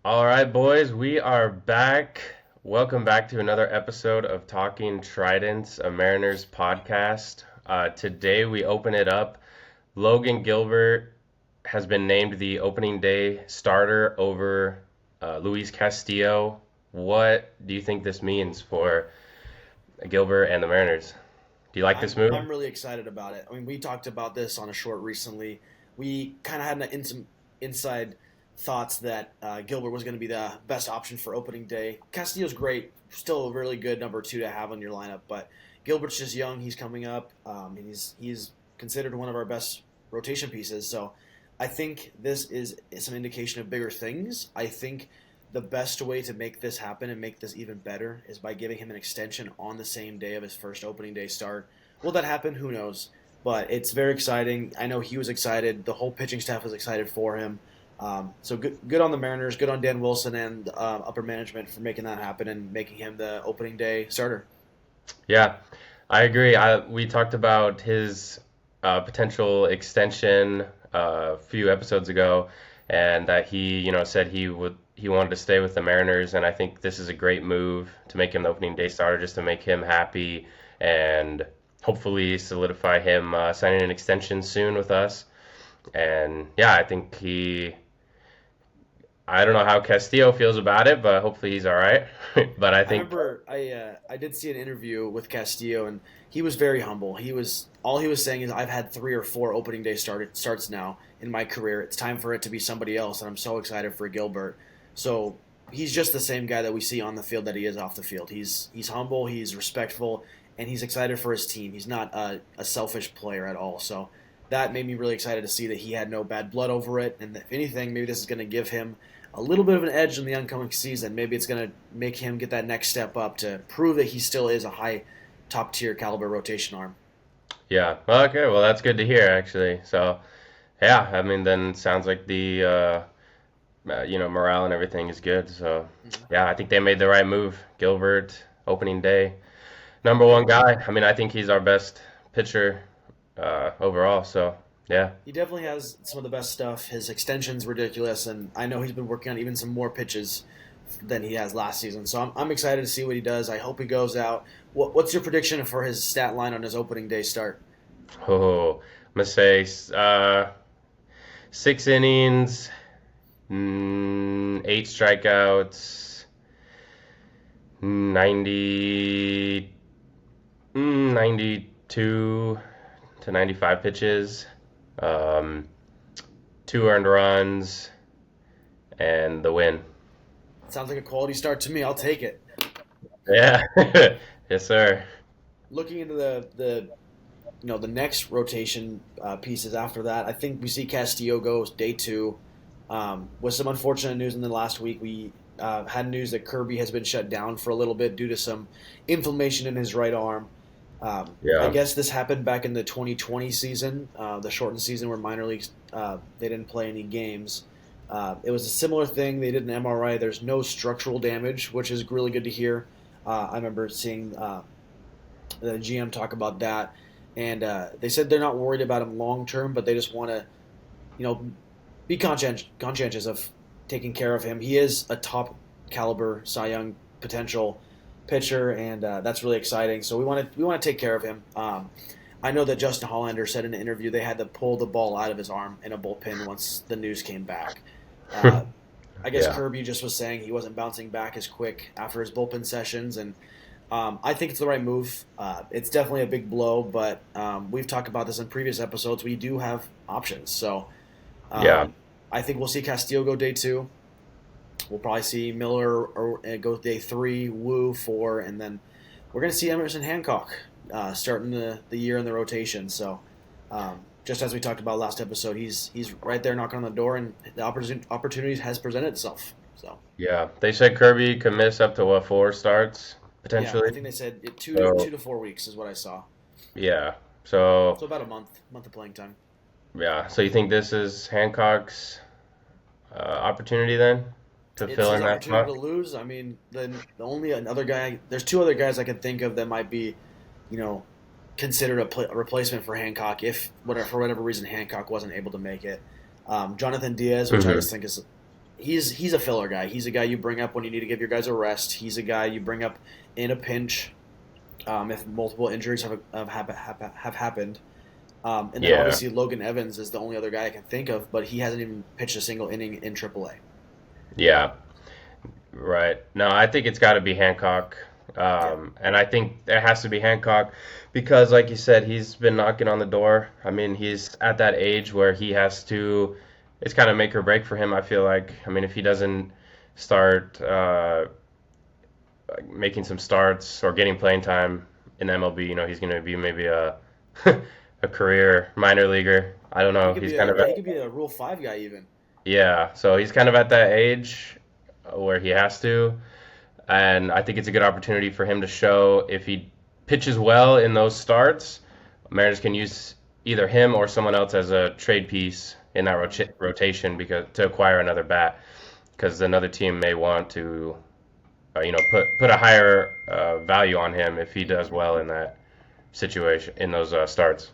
All right, boys, we are back. Welcome back to another episode of Talking Tridents, a Mariners podcast. Today we open it up. Logan Gilbert has been named the opening day starter over Luis Castillo. What do you think this means for Gilbert and the Mariners? Do you like this move? I'm really excited about it. I mean, we talked about this on a short recently. We kind of had some inside thoughts that Gilbert was going to be the best option for opening day. Castillo's great, still a really good number two to have on your lineup, but Gilbert's just young. He's coming up, and he's considered one of our best rotation pieces. So I think this is some indication of bigger things. I think the best way to make this happen and make this even better is by giving him an extension on the same day of his first opening day start. Will that happen? Who knows? But it's very exciting. I know he was excited. The whole pitching staff was excited for him. So good on the Mariners, good on Dan Wilson and upper management for making that happen and making him the opening day starter. Yeah, I agree. We talked about his potential extension a few episodes ago, and that he said he wanted to stay with the Mariners, and I think this is a great move to make him the opening day starter, just to make him happy and hopefully solidify him signing an extension soon with us. And yeah, I think I don't know how Castillo feels about it, but hopefully he's all right. But I I think, remember I did see an interview with Castillo, and he was very humble. He was saying is I've had 3 or 4 opening day starts now in my career. It's time for it to be somebody else, and I'm so excited for Gilbert. So he's just the same guy that we see on the field that he is off the field. He's humble, he's respectful, and he's excited for his team. He's not a selfish player at all. So that made me really excited to see that he had no bad blood over it, and if anything, maybe this is going to give him a little bit of an edge in the oncoming season. Maybe it's going to make him get that next step up to prove that he still is a high top tier caliber rotation arm. yeah, okay, well that's good to hear actually. So yeah, I mean then it sounds like the morale and everything is good. So yeah, I think they made the right move. Gilbert, opening day, number Yeah, one guy. I mean, I think he's our best pitcher overall. So yeah, he definitely has some of the best stuff. His extension's ridiculous, and I know he's been working on even some more pitches than he has last season. So I'm excited to see what he does. I hope he goes out. What's your prediction for his stat line on his opening day start? oh, I'm gonna say 6 innings, 8 strikeouts, 90, 92 to 95 pitches, um, 2 earned runs, and the win. Sounds like a quality start to me. I'll take it. Yeah, yes, sir. Looking into the next rotation pieces after that, I think we see Castillo go day two. With some unfortunate news in the last week, we had news that Kirby has been shut down for a little bit due to some inflammation in his right arm. I Yeah, guess this happened back in the 2020 season, the shortened season where minor leagues they didn't play any games. It was a similar thing. They did an MRI. There's no structural damage, which is really good to hear. I remember seeing the GM talk about that, and they said they're not worried about him long term, but they just want to, you know, be conscientious of taking care of him. He is a top caliber Cy Young potential pitcher, and that's really exciting. So we want to take care of him. I know that Justin Hollander said in an interview they had to pull the ball out of his arm in a bullpen once the news came back. Uh, I guess yeah, Kirby just was saying he wasn't bouncing back as quick after his bullpen sessions, and I think it's the right move. It's definitely a big blow, but we've talked about this in previous episodes. We do have options, so yeah. um, I think we'll see Castillo go day two. We'll probably see Miller go day three, Wu four, and then we're going to see Emerson Hancock starting the year in the rotation. So just as we talked about last episode, he's right there knocking on the door, and the opportunity has presented itself. So Yeah, they said Kirby could miss up to what, 4 starts yeah, I potentially. think they said two So to 4 weeks is what I saw. yeah, so So about a month of playing time. yeah, so you think this is Hancock's opportunity then to It's fill his in that opportunity to spot? lose. I mean, the only another guy. There's two other guys I can think of that might be, you know, considered a replacement for Hancock if whatever for whatever reason Hancock wasn't able to make it. Jonathan Diaz, which I Hmm. just think is he's a filler guy. He's a guy you bring up when you need to give your guys a rest. He's a guy you bring up in a pinch if multiple injuries have happened. And then Yeah, obviously Logan Evans is the only other guy I can think of, but he hasn't even pitched a single inning in AAA. yeah, right. No, I think it's got to be Hancock. Yeah, And I think it has to be Hancock because, like you said, he's been knocking on the door. I mean, he's at that age where he has to, it's kind of make or break for him, I feel like. I mean, if he doesn't start like making some starts or getting playing time in MLB, he's going to be maybe a a career minor leaguer. I don't he know. could He's be kind a of yeah, he at, could be a Rule 5 guy even. yeah, so he's kind of at that age where he has to. And I think it's a good opportunity for him to show if he pitches well in those starts, Mariners can use either him or someone else as a trade piece in that rotation because to acquire another bat because another team may want to put a higher value on him if he does well in that situation in those starts.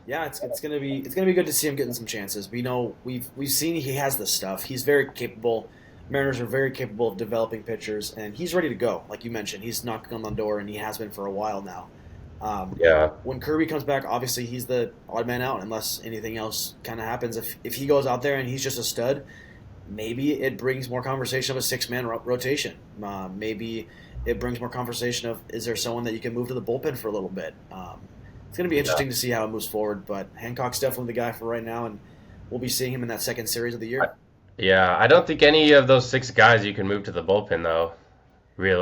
Yeah, it's gonna be good to see him getting some chances. We've seen he has the stuff. He's very capable. Mariners are very capable of developing pitchers, and he's ready to go. Like you mentioned, he's knocking on the door, and he has been for a while now. Yeah, When Kirby comes back, obviously he's the odd man out unless anything else kind of happens. If he goes out there and he's just a stud, maybe it brings more conversation of a six-man rotation. Maybe it brings more conversation of is there someone that you can move to the bullpen for a little bit. It's going to be yeah. interesting to see how it moves forward, but Hancock's definitely the guy for right now, and we'll be seeing him in that second series of the year. Yeah, I don't think any of those six guys you can move to the bullpen though,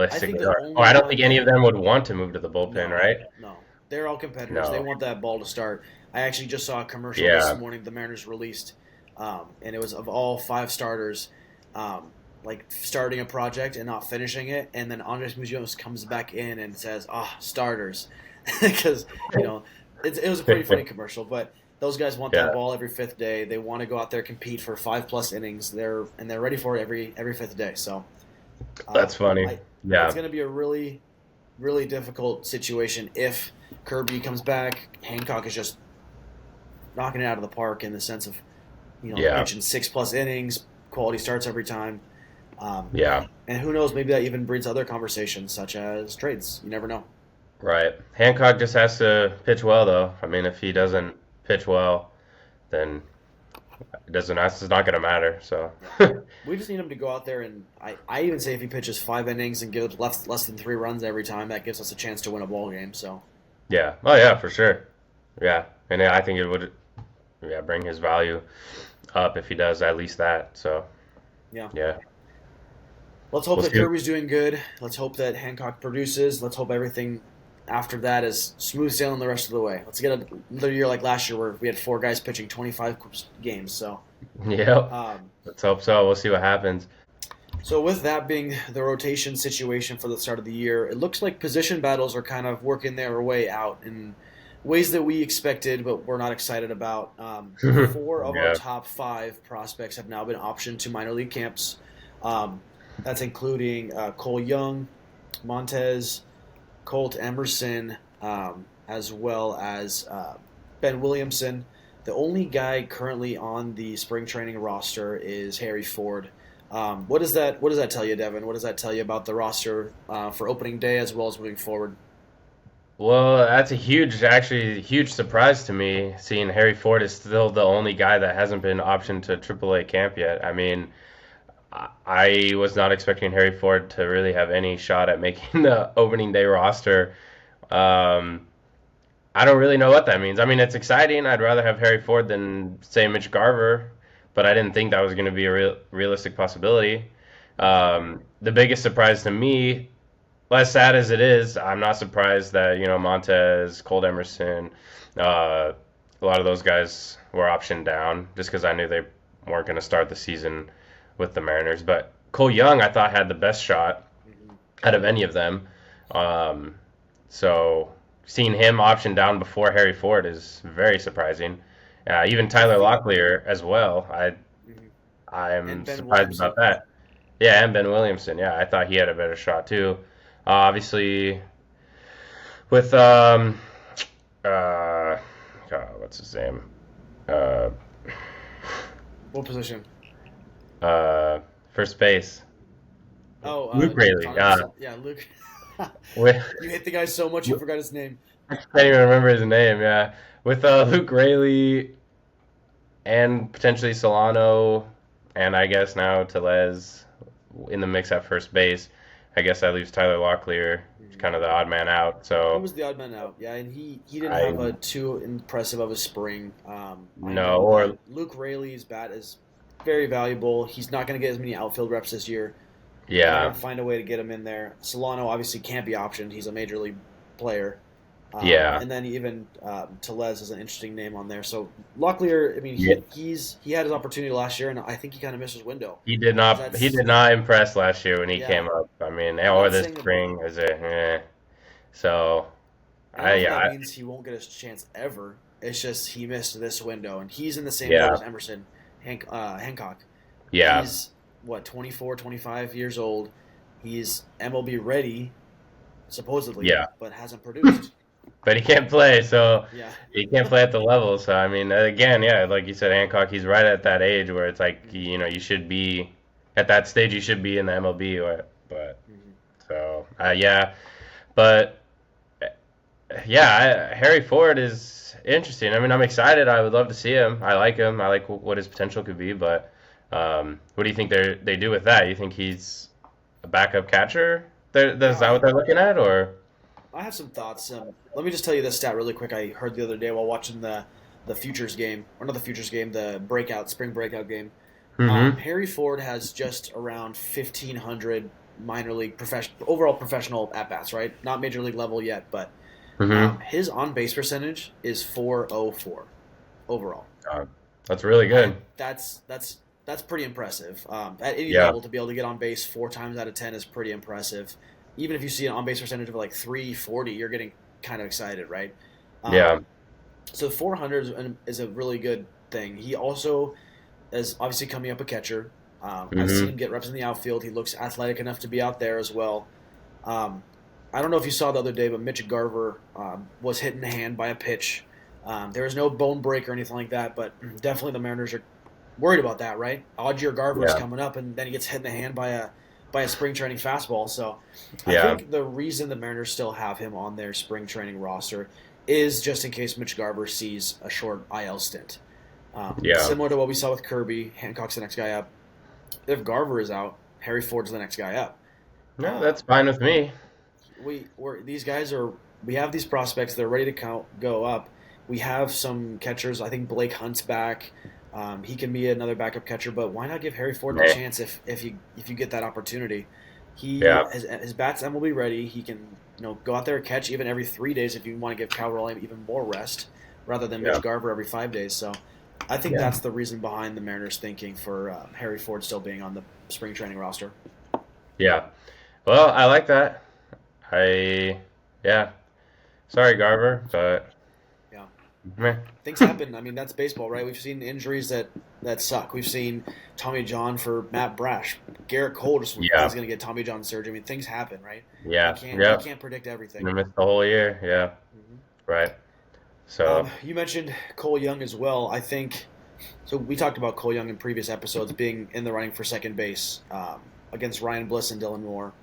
I think realistically. the Or only I don't think one any of that them would want to move to the bullpen, no, right? no, they're all competitors. They No. want that ball to start. I actually just saw a commercial this Yeah. morning the Mariners released, and it was of all five starters, like starting a project and not finishing it, and then Andres Munoz comes back in and says, starters," because you know it was a pretty funny commercial, but. Those guys want that Yeah. ball every fifth day. They want to go out there compete for 5+ innings. They're ready for it every fifth day. So That's um, funny. it's Yeah. going to be a really, really difficult situation if Kirby comes back. Hancock is just knocking it out of the park in the sense of, Yeah. pitching 6+ innings, quality starts every time. Um, Yeah. and who knows, maybe that even breeds other conversations such as trades. You never know. Right. Hancock just has to pitch well though. I mean, if he doesn't pitch well, then it doesn't that's not going to matter. So Yeah. We just need him to go out there and I even say if he pitches 5 innings and gives less than 3 runs every time, that gives us a chance to win a ball game. So yeah. Oh yeah, for sure. Yeah. And I think it would bring his value up if he does at least that. So, yeah. yeah. Let's hope We'll that see. Kirby's doing good. Let's hope that Hancock produces. Let's hope everything after that is smooth sailing the rest of the way. Let's get another year like last year where we had 4 guys pitching 25 games. So, Yep. um, Let's hope so. We'll see what happens. so with that being the rotation situation for the start of the year, it looks like position battles are kind of working their way out in ways that we expected, but we're not excited about. 4 of our Yeah. top 5 prospects have now been optioned to minor league camps. Um, that's including Cole Young, Montez, Colt Emerson, as well as Ben Williamson. The only guy currently on the spring training roster is Harry Ford. What does that tell you, Devin? What does that tell you about the roster for opening day as well as moving forward? Well, that's actually a huge surprise to me, seeing Harry Ford is still the only guy that hasn't been optioned to AAA camp yet. I mean, I was not expecting Harry Ford to really have any shot at making the opening day roster. Um, I don't really know what that means. I mean, it's exciting. I'd rather have Harry Ford than, say, Mitch Garver, but I didn't think that was going to be a realistic possibility. The biggest surprise to me, less sad as it is, I'm not surprised that, Montez, Colt Emerson, a lot of those guys were optioned down just because I knew they weren't going to start the season with the Mariners. But Cole Young, I thought, had the best shot out of any of them. Um, so seeing him optioned down before Harry Ford is very surprising. Even I Tyler think, Locklear as well. mhm. I'm And Ben surprised about Williamson. that. Yeah, and Ben Williamson. Yeah, I thought he had a better shot too. Obviously, with uh, God, what's his name? Uh, What position? Uh, First base. Oh, Luke Rayleigh. Yeah, Luke. With You hate the guy so much you forgot his name. I can't even remember his name. Yeah, with Luke Rayleigh and potentially Solano, and I guess now Tellez in the mix at first base. I guess that leaves Tyler Locklear, Mhm. kind of the odd man out. He So was the odd man out, yeah, and he didn't I have a too impressive of a spring. I no know that or Luke Rayleigh's bat is very valuable. He's not going to get as many outfield reps this year. They're going yeah to find a way to get him in there. Solano obviously can't be optioned. He's a major league player. yeah And then even Tellez is an interesting name on there. So Locklear, I mean, yeah. he had his opportunity last year, and I think he kind of missed his window. He That's did not impress last year when he yeah. came up. I mean, I'm or not this saying that. spring is it? So I don't know if that I means he won't get a chance ever. It's just he missed this window, and he's in the same boat yeah as Emerson Hancock. yeah He's what 24, 25 years old. He's MLB ready, supposedly, yeah. but hasn't produced. But he can't play, so Yeah. he can't play at the level. So I mean, again, yeah, like you said, Hancock, he's right at that age where it's like hmm you should be at that stage. You should be in the MLB, but hmm so yeah, but yeah, Harry Ford is interesting. I mean, I'm excited. I would love to see him. I like him. I like what his potential could be. But what do you think they do with that? You think he's a backup catcher? Is that Yeah, what they're looking at, or? I have some thoughts. Let me just tell you this stat really quick. I heard the other day while watching the futures game, or not the futures game, the spring breakout game. Mm-hmm. Harry Ford has just around 1,500 minor league overall professional at bats, right? Not major league level yet, but Mm-hmm. his on base percentage is 404 overall. That's really I good. that's pretty impressive. At any Yeah. level, to be able to get on base 4 times out of 10 is pretty impressive. Even if you see an on base percentage of like 340, you're getting kind of excited, right? Yeah. Um, so 400 is a really good thing. He also is obviously coming up a catcher. I've seen Mm-hmm. him get reps in the outfield. He looks athletic enough to be out there as well. Um, I don't know if you saw the other day, but Mitch Garver was hit in the hand by a pitch. There was no bone break or anything like that, but definitely the Mariners are worried about that, right? Algier Garver is Yeah. coming up, and then he gets hit in the hand by a spring training fastball. So I Yeah. think the reason the Mariners still have him on their spring training roster is just in case Mitch Garver sees a short IL stint. Yeah. Similar to what we saw with Kirby, Hancock's the next guy up. If Garver is out, Harry Ford's the next guy up. No, Um, that's fine with me. these guys are we have these prospects. They're ready to go up. We have some catchers. I think Blake Hunt's back. He can be another backup catcher, but why not give Harry Ford the Meh. chance if you get that opportunity? Yeah. His bat's MLB ready. He can go out there and catch even every 3 days if you want to give Cal Raleigh even more rest rather than Yeah. Mitch Garver every 5 days. So I think Yeah. that's the reason behind the Mariners thinking for Harry Ford still being on the spring training roster. Yeah. Well, I like that. I yeah. Sorry, Garver, but Yeah. meh. Things happen. I mean, that's baseball, right? We've seen injuries that suck. We've seen Tommy John for Matt Brash. Garrett Cole just is Yeah. going to get Tommy John surgery. I mean, things happen, right? Yeah. You Yep. can't predict everything. I missed the whole year. Yeah. hmm Right. So You mentioned Cole Young as well. I think so. We talked about Cole Young in previous episodes being in the running for second base against Ryan Bliss and Dylan Moore.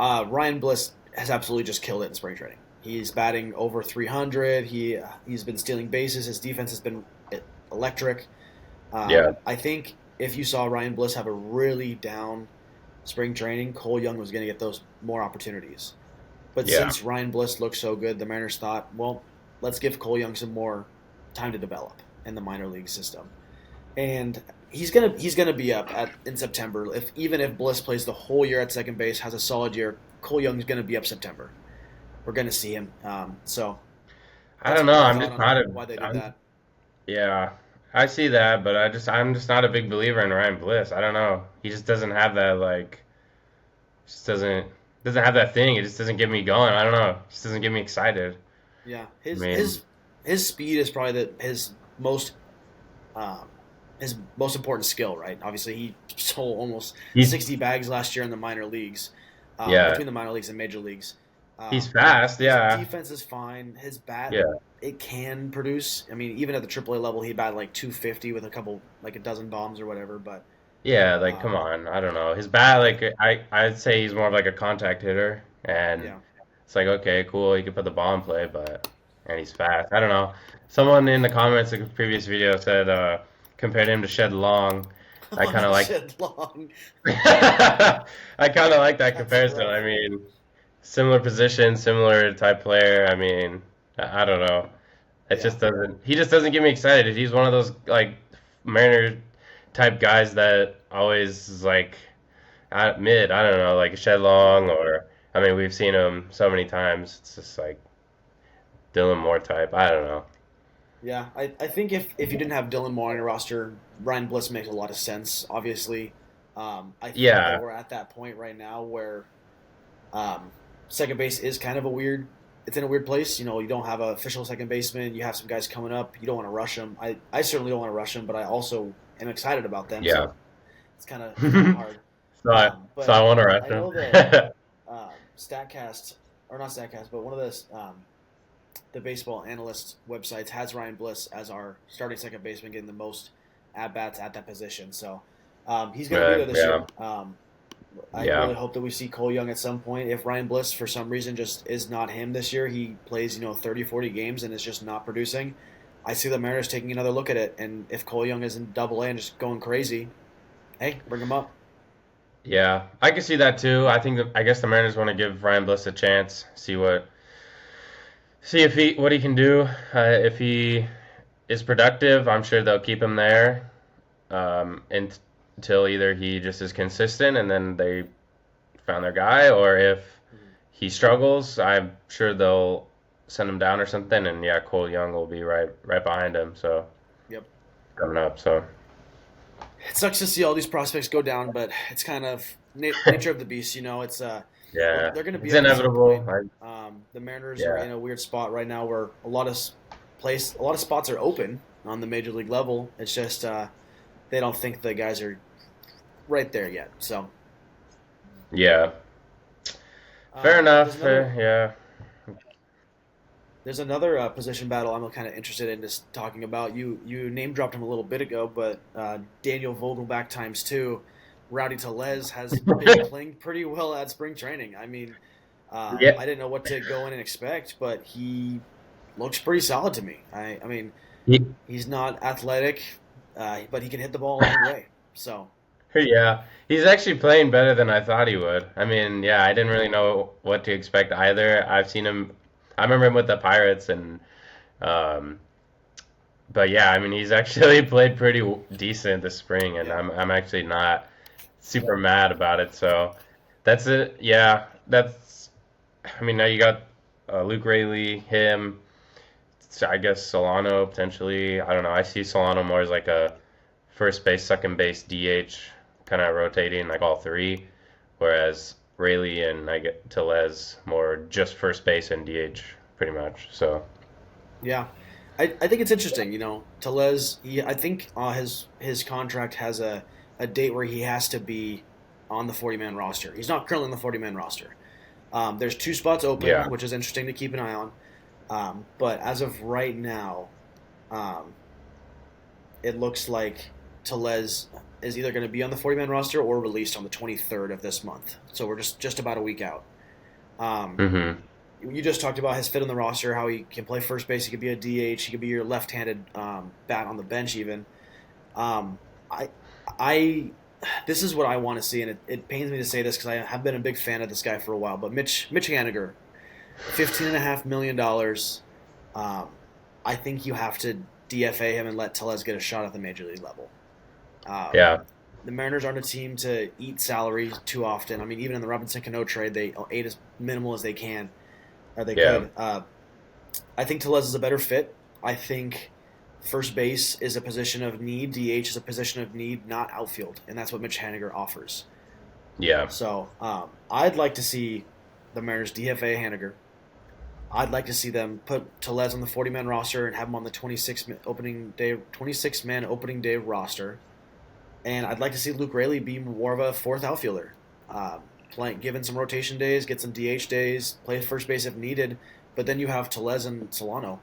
Ryan Bliss has absolutely just killed it in spring training. He's batting over 300. He's been stealing bases. His defense has been electric. yeah. I think if you saw Ryan Bliss have a really down spring training, Cole Young was going to get those more opportunities. But Yeah. since Ryan Bliss looked so good, the Mariners thought, well, let's give Cole Young some more time to develop in the minor league system. And he's gonna be up in September. Even if Bliss plays the whole year at second base, has a solid year, Cole Young's gonna be up September. We're gonna see him. So I that's don't know. my I'm thought just on not a. why they did I'm that. yeah. I see that, but I'm just not a big believer in Ryan Bliss. I don't know. He just doesn't have that like. Just doesn't have that thing. It just doesn't get me going. I don't know. It just doesn't get me excited. Yeah, I mean, his speed is probably most um, his most important skill, right? Obviously, he sold almost he's 60 bags last year in the minor leagues, yeah. between the minor leagues and major leagues. He's But fast. his Yeah. defense is fine. His bat Yeah. it can produce. I mean, even at the AAA level, he batted like 250 with a dozen bombs or whatever. But Yeah, like um, come on, I don't know. His bat, I like I'd say he's more of like a contact hitter, and yeah, it's like okay, cool, he can put the ball in play, but and he's fast. I don't know. Someone in the comments of the previous video said compared him to Shed Long. I on kind of that like shit long. I kind of like that That's comparison. rough. I mean, similar position, similar type player. I mean, I don't know. It Yeah, just doesn't. He just doesn't get me excited. He's one of those like Mariner type guys that always is like mid. I don't know, like Shed yeah. Long or I mean, we've seen him so many times. It's just like Dylan Moore type. I don't know. Yeah, I think if you didn't have Dylan Moore on your roster, Ryan Bliss makes a lot of sense. Obviously, I think that Yeah, we're at that point right now where um, second base is kind of a weird. It's in a weird place. You know, you don't have an official second baseman. You have some guys coming up. You don't want to rush them. I certainly don't want to rush them, but I also am excited about them. yeah. So it's kind of hard. so I so But I want to rush I him. know that Statcast or not Statcast, but one of the baseball analyst websites has Ryan Bliss as our starting second baseman, getting the most at bats at that position. So he's going to be there this Yeah, year. I yeah, really hope that we see Cole Young at some point. If Ryan Bliss, for some reason, just is not him this year, he plays 30, 40 games and is just not producing. I see the Mariners taking another look at it, and if Cole Young is in Double A and just going crazy, hey, bring him up. yeah. I can see that too. I guess the Mariners want to give Ryan Bliss a chance, see if he what he can do. If he is productive, I'm sure they'll keep him there until either he just is consistent and then they found their guy, or if Mhm. he struggles, I'm sure they'll send him down or something. And yeah, Cole Young will be right behind him. So Yep. coming up. So It sucks to see all these prospects go down, but it's kind of nature of the beast. It's yeah, they're going to be it's up at some point. inevitable. The Mariners are Yeah, in a weird spot right now where a lot of spots are open on the major league level. It's just they don't think the guys are right there yet. So yeah. Fair there's enough. another Yeah, there's another position battle I'm kind of interested in just talking about. You name dropped him a little bit ago, but Daniel Vogelback times two. Rowdy Tellez has been playing pretty well at spring training. I mean, yeah. I didn't know what to go in and expect, but he looks pretty solid to me. I mean, He- he's not athletic, but he can hit the ball a long way. So, Yeah, he's actually playing better than I thought he would. I mean, yeah, I didn't really know what to expect either. I've seen him, I remember him with the Pirates, and um, but yeah, I mean, he's actually played pretty decent this spring, and yeah, I'm actually not super mad about it. So that's it. Yeah, that's. I mean, now you got Luke Rayleigh, him. I guess Solano potentially. I don't know. I see Solano more as like a first base, second base, DH, kind of rotating like all three, whereas Rayleigh and I get Tellez more just first base and DH pretty much. So yeah. I think it's interesting. Tellez. I think his contract has a date where he has to be on the 40-man roster. He's not currently on the 40-man roster. There's two spots open, yeah, which is interesting to keep an eye on. But as of right now, um, it looks like Tellez is either going to be on the 40-man roster or released on the 23rd of this month. So we're just about a week out. Um, hmm you just talked about his fit on the roster, how he can play first base, he could be a DH, he could be your left-handed bat on the bench even. Um, I, I, this is what I want to see, and it pains me to say this because I have been a big fan of this guy for a while. But Mitch Haniger, $15.5 million. Um, I think you have to DFA him and let Tellez get a shot at the major league level. Um, yeah, the Mariners aren't a team to eat salary too often. I mean, even in the Robinson Cano trade, they ate as minimal as they can or they yeah, could. I think Tellez is a better fit. I think first base is a position of need. DH is a position of need, not outfield, and that's what Mitch Haniger offers. yeah, So I'd like to see the Mariners DFA Haniger. I'd like to see them put Tellez on the 40-man roster and have him on the 26-man opening day roster. And I'd like to see Luke Rayleigh be more of a fourth outfielder, given some rotation days, get some DH days, play first base if needed. But then you have Tellez and Solano.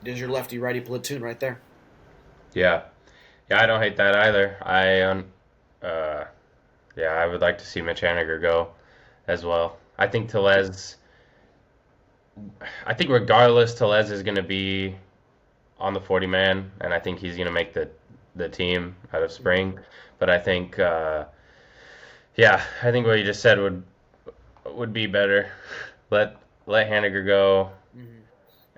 there's your lefty righty platoon right there. Yeah. Yeah, I don't hate that either. Uh, yeah, I would like to see Mitch Haniger go as well. I think regardless, Telez is going to be on the 40 man, and I think he's going to make the team out of Mm-hmm. spring. But I think, yeah, I think what you just said would be better. Let let Haniger go Mm-hmm.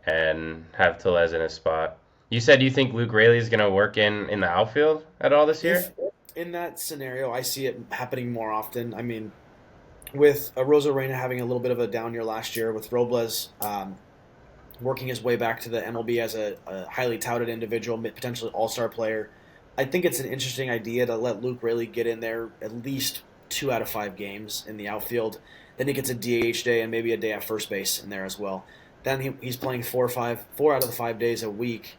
and have Telez in his spot. You said you think Luke Raley is going to work in the outfield at all this year? If in that scenario, I see it happening more often. I mean, with Rosa Reina having a little bit of a down year last year, with Robles working his way back to the MLB as a highly touted individual, potentially all-star player, I think it's an interesting idea to let Luke Raley get in there at least 2 out of 5 games in the outfield. Then he gets a DH day and maybe a day at first base in there as well. Then he's playing 4 out of the 5 days a week,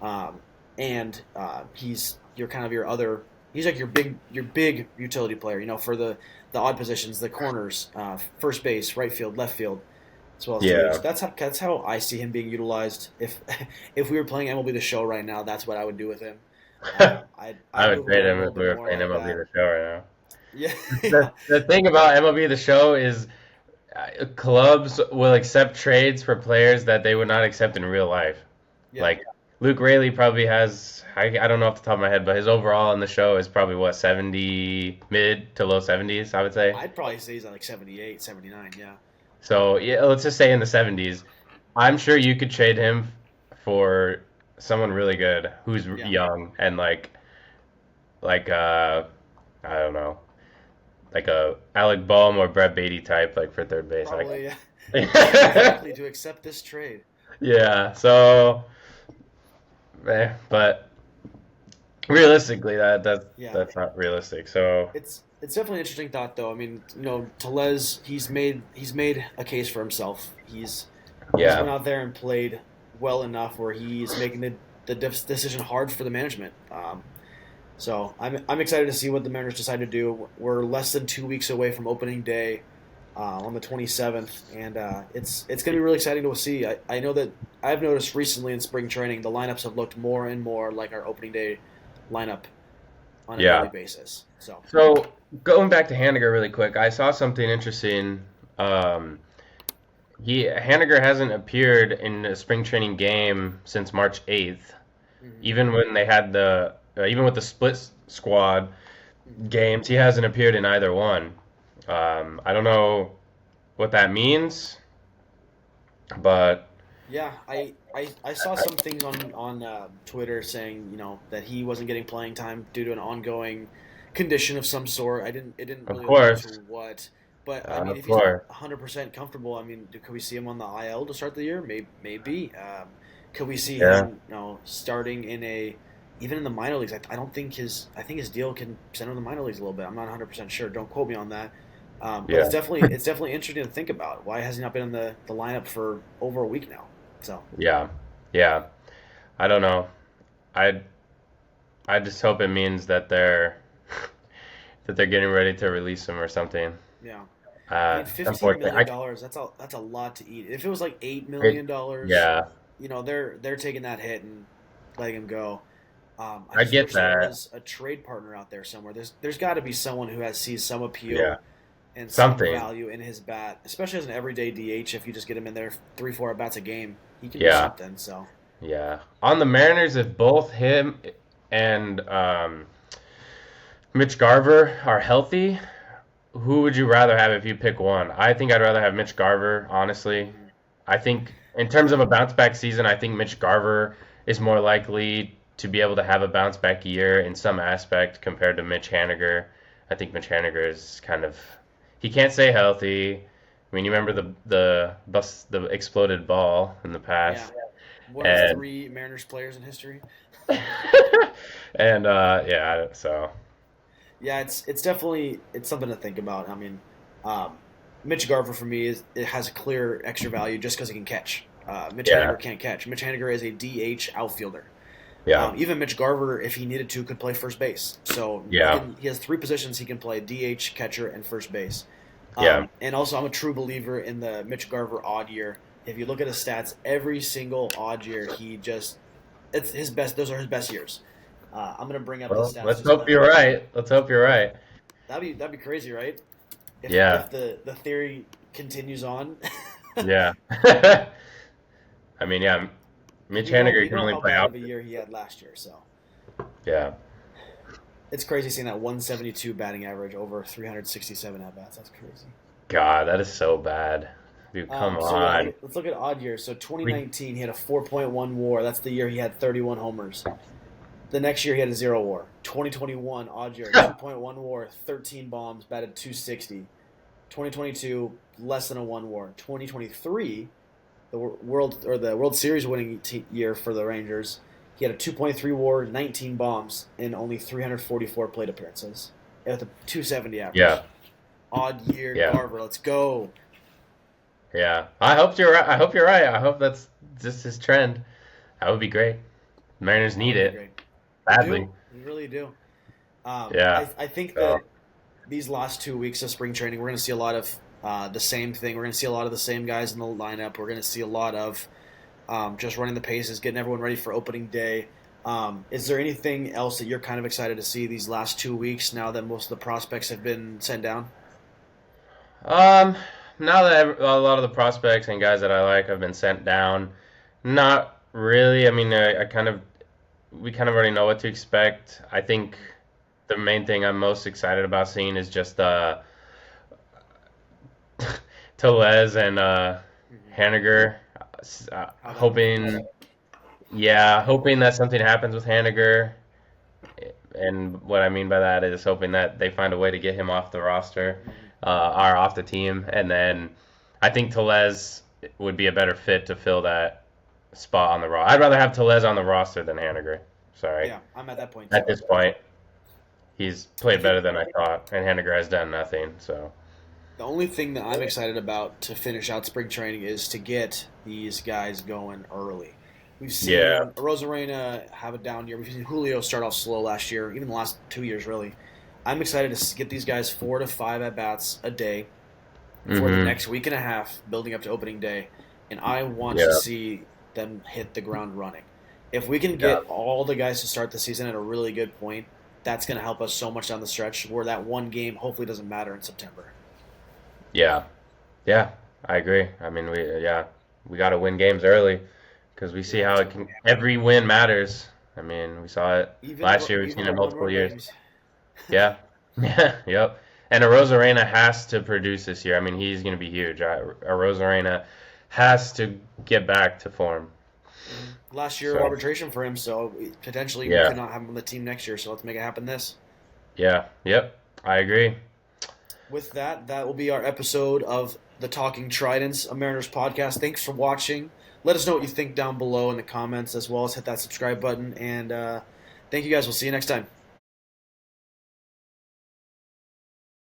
um, and he's your other. He's like your big utility player. For the odd positions, the corners, first base, right field, left field, as well as DH. Yeah. That's how I see him being utilized. If if we were playing MLB The Show right now, that's what I would do with him. I'd I would move him trade around a him little if we bit were more playing like MLB that. The Show right now. Yeah, yeah, The thing about MLB The Show is clubs will accept trades for players that they would not accept in real life. yeah. Like Luke Raley probably has, I don't know off the top of my head, but his overall in the show is probably what, 70, mid to low 70s, I would say. I'd probably say he's at like 78, 79. Yeah, So yeah, let's just say in the 70s. I'm sure you could trade him for someone really good who's yeah. young and like I don't know, like a Alec Bohm or Brett Beatty type, like for third base. Probably, yeah. He seems Like, likely to accept this trade. yeah. So, but realistically, Yeah, that's not realistic. So, it's definitely an interesting thought, though. I mean, Telez, he's made a case for himself. He's yeah, went out there and played well enough where he's making the decision hard for the management. So I'm excited to see what the Mariners decide to do. We're less than 2 weeks away from opening day on the 27th, and it's going to be really exciting to see. I know that I've noticed recently in spring training the lineups have looked more and more like our opening day lineup on a daily yeah. basis. So So going back to Haniger really quick, I saw something interesting. Um, Haniger hasn't appeared in a spring training game since March 8th. mhm, Even when they had even with the split squad mhm. games, he hasn't appeared in either one. I don't know what that means, but Yeah, I saw some things on Twitter saying that he wasn't getting playing time due to an ongoing condition of some sort. It didn't of really allude to course, what, but I mean, of if he's not course, 100% comfortable, I mean, could we see him on the IL to start the year? Maybe. Could we see yeah, him starting even in the minor leagues? I don't think I think his deal can center in the minor leagues a little bit. I'm not 100% sure. Don't quote me on that. But yeah, it's definitely interesting to think about. Why has he not been in the lineup for over a week now? So. yeah, yeah. I don't know. I I just hope it means that they're getting ready to release him or something. Yeah, I mean, $15 million. Unfortunately, That's a lot to eat. If it was like it, $8 million, yeah, they're taking that hit and letting him go. I I just get wish there that. was a trade partner out there somewhere. There's got to be someone who sees some Yeah, appeal and some something. value in his bat, especially as an everyday DH. If you just get him in there 3, 4 at bats a game, he can do Yeah, something. So yeah. On the Mariners, if both him and Mitch Garver are healthy, who would you rather have if you pick one? I think I'd rather have Mitch Garver, honestly. mhm. I think in terms of a bounce back season, I think Mitch Garver is more likely to be able to have a bounce back year in some aspect compared to Mitch Haniger. I think Mitch Haniger is kind of he can't stay healthy. I mean, you remember the exploded ball in the Yeah, past, one of and 3 Mariners players in history. and yeah, so Yeah, it's definitely it's something to think about. I mean, um, Mitch Garver for me it has a clear extra value just because he can catch. Mitch yeah, Haniger can't catch. Mitch Haniger is a DH outfielder. yeah, Even Mitch Garver, if he needed to, could play first base. So yeah, he has 3 positions he can play: DH, catcher, and first base. yeah, And also, I'm a true believer in the Mitch Garver odd year. if you look at his stats, every single odd year it's his best. Those are his best years. I'm gonna bring up his Well, stats let's just hope you're right. Let's hope you're right. that'd be crazy, right? If Yeah, the theory continues on, yeah. I mean, yeah, and Mitch we Haniger can know only how play bad out. of a year he had last year. So Yeah. it's crazy seeing that 172 batting average over 367 at bats. That's crazy. God, that is so bad. Dude, come So yeah, on. let's look at odd years. So We, 2019, he had a 4.1 WAR. That's the year he had 31 homers. The next year he had a 0 WAR. 2021 odd year, 2.1 WAR, 13 bombs, batted 260. 2022 less than a 1 WAR. 2023, the World Series winning year for the Rangers, he had a 2.3 WAR, 19 bombs, in only 344 plate appearances at the 270 average. yeah, Odd year, yeah, Garver. Let's go. yeah. I hope you're right. I hope you're right. I hope that's just his trend. That would be great. Mariners That need would be it great. We badly. do. We really do. Yeah. I think So, that these last 2 weeks of spring training, we're going to see a lot of the same thing. We're going to see a lot of the same guys in the lineup. We're going to see a lot of just running the paces, getting everyone ready for opening day. Is there anything else that you're kind of excited to see these last 2 weeks now that most of the prospects have been sent down? um, now that a lot of the prospects and guys that I like have been sent down, not really. I mean, I kind of we kind of already know what to expect. I think the main thing I'm most excited about seeing is just Tellez and Mm-hmm. Haniger. How that unfolds. Hoping, yeah, hoping that something happens with Haniger. And what I mean by that is hoping that they find a way to get him off the roster, Mm-hmm. or off the team. And then I think Tellez would be a better fit to fill that spot on the roster. I'd rather have Tellez on the roster than Haniger. Sorry. Yeah, I'm at that point At too. this point, he's I played think better than I thought, and Haniger has done nothing. So, the only thing that I'm excited about to finish out spring training is to get these guys going early. We've yeah, seen Rosarena have a down year. We've seen Julio start off slow last year, even the last 2 years, really. I'm excited to get these guys 4 to 5 at bats a day for the mm-hmm, next week and a half, building up to opening day, and I want to yeah, see them hit the ground running. If we can yeah, get all the guys to start the season at a really good point, that's going to help us so much down the stretch where that one game hopefully doesn't matter in September. yeah, yeah. I agree. I mean, we got to win games early because we We see have how it to. can. Every win matters. I mean, we saw it last year. We've Even seen the it multiple one-run years. games. Yeah, yeah, yep. And a Rosarena has to produce this year. I mean, he's going to be huge. A Rosarena has to get back to form. Last year So, arbitration for him, so potentially we yeah, could not have him on the team next year. So let's make it happen this. yeah, yep. I agree. With that, that will be our episode of the Talking Tridents, a Mariners podcast. Thanks for watching. Let us know what you think down below in the comments, as well as hit that subscribe button. And thank you guys. We'll see you next time.